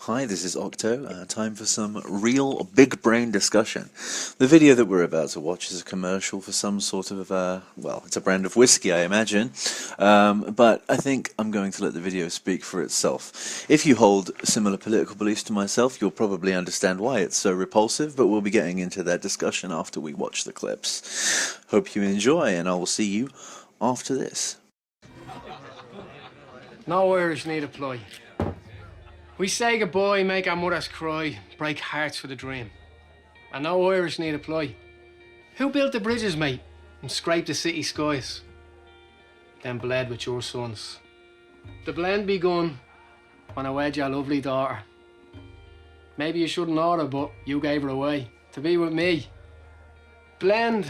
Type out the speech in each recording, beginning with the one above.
Hi, this is Octo. Time for some real big brain discussion. The video that we're about to watch is a commercial for some sort of, well, it's a brand of whiskey, I imagine, but I think I'm going to let the video speak for itself. If you hold similar political beliefs to myself, you'll probably understand why it's so repulsive, but we'll be getting into that discussion after we watch the clips. Hope you enjoy, and I will see you after this. No Irish need a ploy. We say goodbye, make our mothers cry, break hearts for the dream. And no Irish need a ploy. Who built the bridges, mate, and scraped the city skies? Then bled with your sons. The blend begun when I wed your lovely daughter. Maybe you shouldn't order, but you gave her away to be with me. Blend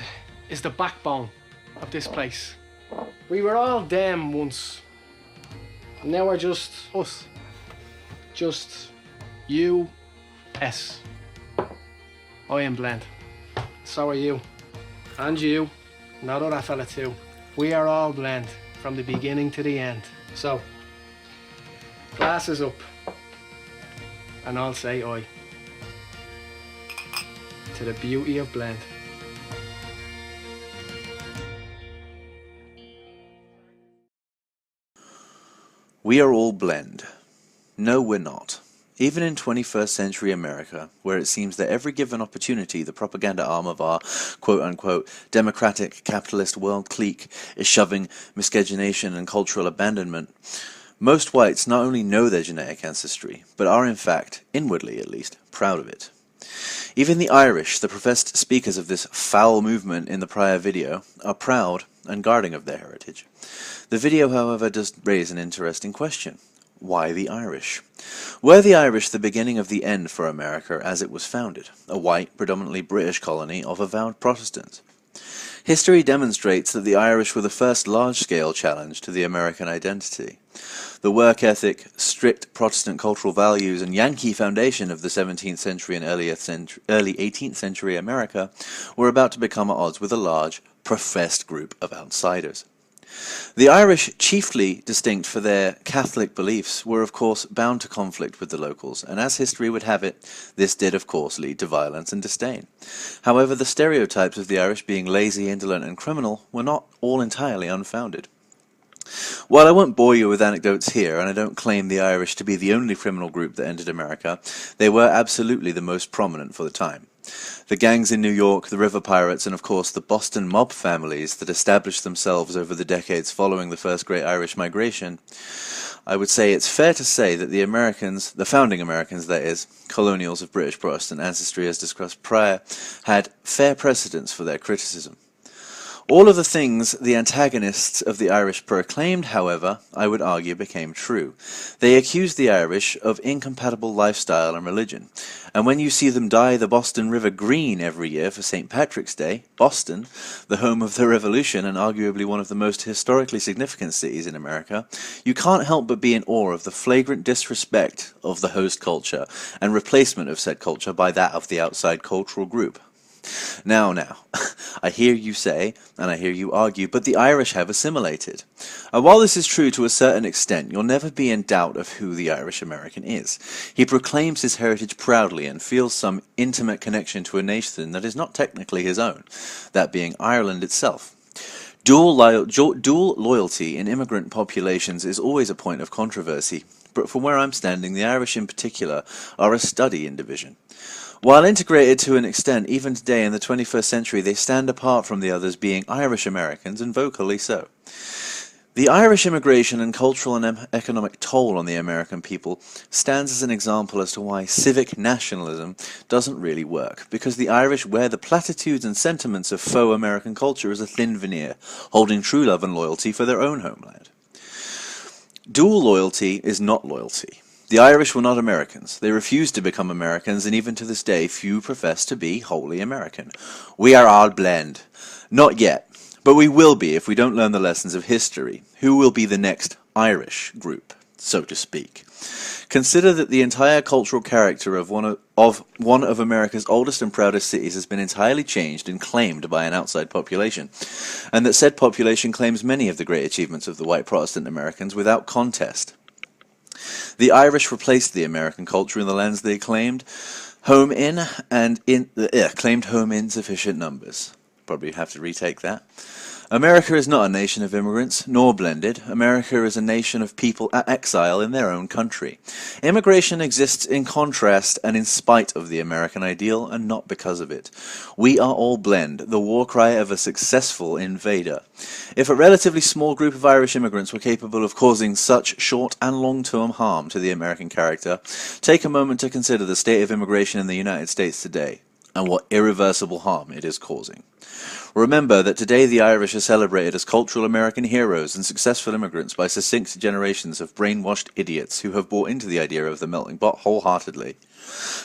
is the backbone of this place. We were all them once. And now we're just us. Just U.S. I am Blend. So are you. And you. And that other fella too. We are all Blend from the beginning to the end. So, glasses up. And I'll say I. To the beauty of Blend. We are all Blend. No, we're not. Even in 21st century America, where it seems that every given opportunity the propaganda arm of our quote-unquote democratic capitalist world clique is shoving miscegenation and cultural abandonment, most whites not only know their genetic ancestry, but are in fact, inwardly at least, proud of it. Even the Irish, the professed speakers of this foul movement in the prior video, are proud and guarding of their heritage. The video, however, does raise an interesting question. Why the Irish? Were the Irish the beginning of the end for America as it was founded, a white, predominantly British colony of avowed Protestants? History demonstrates that the Irish were the first large-scale challenge to the American identity. The work ethic, strict Protestant cultural values, and Yankee foundation of the 17th century and early 18th century America were about to become at odds with a large, professed group of outsiders. The Irish, chiefly distinct for their Catholic beliefs, were of course bound to conflict with the locals, and as history would have it, this did of course lead to violence and disdain. However, the stereotypes of the Irish being lazy, indolent, and criminal were not all entirely unfounded. While I won't bore you with anecdotes here, and I don't claim the Irish to be the only criminal group that entered America, they were absolutely the most prominent for the time. The gangs in New York, the river pirates, and of course the Boston mob families that established themselves over the decades following the first great Irish migration, I would say it's fair to say that the Americans, the founding Americans that is, colonials of British Protestant ancestry as discussed prior, had fair precedents for their criticism. All of the things the antagonists of the Irish proclaimed, however, I would argue became true. They accused the Irish of incompatible lifestyle and religion, and when you see them dye the Boston River green every year for St. Patrick's Day, Boston, the home of the Revolution and arguably one of the most historically significant cities in America, you can't help but be in awe of the flagrant disrespect of the host culture and replacement of said culture by that of the outside cultural group. Now, I hear you say, and I hear you argue, but the Irish have assimilated. And while this is true to a certain extent, you'll never be in doubt of who the Irish American is. He proclaims his heritage proudly and feels some intimate connection to a nation that is not technically his own, that being Ireland itself. Dual loyalty in immigrant populations is always a point of controversy, but from where I'm standing, the Irish in particular are a study in division. While integrated to an extent, even today in the 21st century, they stand apart from the others being Irish Americans, and vocally so. The Irish immigration and cultural and economic toll on the American people stands as an example as to why civic nationalism doesn't really work, because the Irish wear the platitudes and sentiments of faux American culture as a thin veneer, holding true love and loyalty for their own homeland. Dual loyalty is not loyalty. The Irish were not Americans. They refused to become Americans, and even to this day, few profess to be wholly American. We are all Blend. Not yet, but we will be if we don't learn the lessons of history. Who will be the next Irish group, so to speak? Consider that the entire cultural character of one of America's oldest and proudest cities has been entirely changed and claimed by an outside population, and that said population claims many of the great achievements of the white Protestant Americans without contest. The Irish replaced the American culture in the lands they claimed home in claimed home in sufficient numbers. Probably have to retake that. America is not a nation of immigrants, nor blended. America is a nation of people at exile in their own country. Immigration exists in contrast and in spite of the American ideal, and not because of it. We are all blend, the war cry of a successful invader. If a relatively small group of Irish immigrants were capable of causing such short and long-term harm to the American character, take a moment to consider the state of immigration in the United States today, and what irreversible harm it is causing. Remember that today the Irish are celebrated as cultural American heroes and successful immigrants by succinct generations of brainwashed idiots who have bought into the idea of the melting pot wholeheartedly.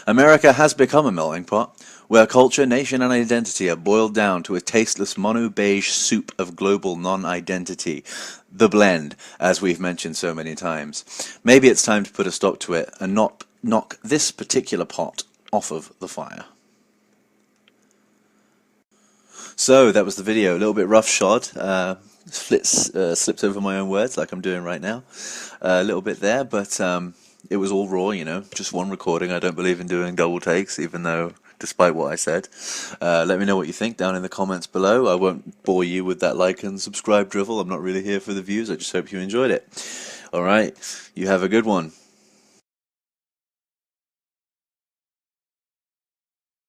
America has become a melting pot, where culture, nation, and identity are boiled down to a tasteless mono-beige soup of global non-identity. The blend, as we've mentioned so many times. Maybe it's time to put a stop to it and not knock this particular pot off of the fire. So that was the video, a little bit roughshod, slipped over my own words like I'm doing right now, a little bit there, but it was all raw, you know, just one recording. I don't believe in doing double takes, even though, despite what I said. Let me know what you think down in the comments below. I won't bore you with that like and subscribe drivel. I'm not really here for the views, I just hope you enjoyed it. Alright, you have a good one.